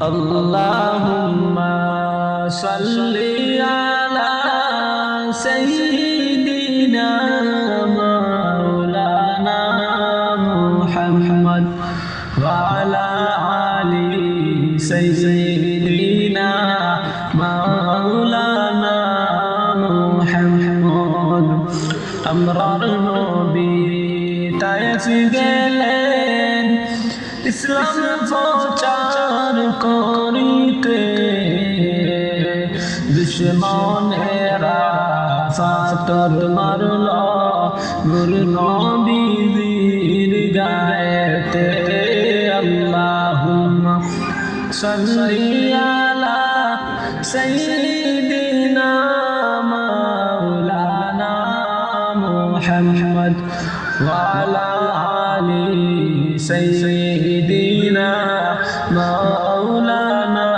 আল্লাহুম্মা সাল্লি আলা সাইয়্যিদিনা মাওলানা মুহাম্মদ ওয়া আলা আলি সাইয়্যিদিনা মাওলানা মুহাম্মদ। আমরার নবী তায়েফ গেলেন ইসলাম প্রচার করিতে, দুশমনেরা ফাতর মারল নূর নবীর গায়েতে। আল্লাহুম্মা সাল্লি আলা সাইয়্যিদিনা মাওলানা মুহাম্মদ ওয়া আলা আলি সাইয়্যিদিনা মাওলানা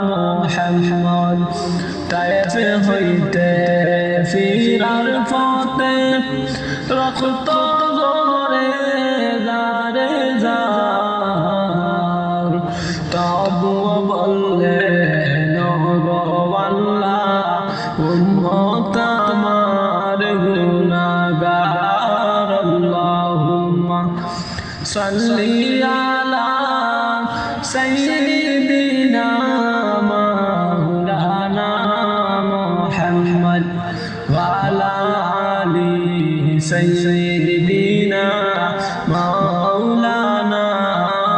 মুহাম্মদ। তায়েফ হইতে ফিরার পথে রক্ত ঝরে যারে যার, তবুও বললেন গো আল্লাহ উম্মত আমার গুনাহগার। আল্লাহুম্মা সাল্লি আলা সাইয়্যিদিনা মাওলানা মুহাম্মদ ওয়া আলা আলি সাইয়্যিদিনা মাওলানা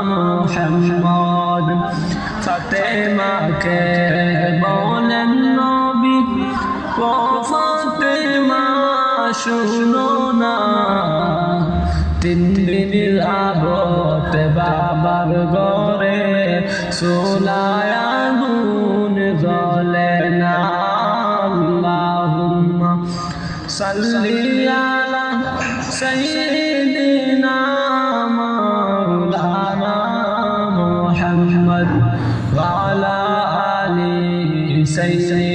মুহাম্মদ। ফাতেমাকে বলেন নবী, ও ফাতেমা শুনো না, 3 দিনের আগত বাবার ঘরে চুলায় আগুন জ্বলে না। আল্লাহুম্মা সাল্লি আলা সাইয়্যিদিনা মাওলানা মুহাম্মদ ওয়া আলা আলি সাইয়্যিদিনা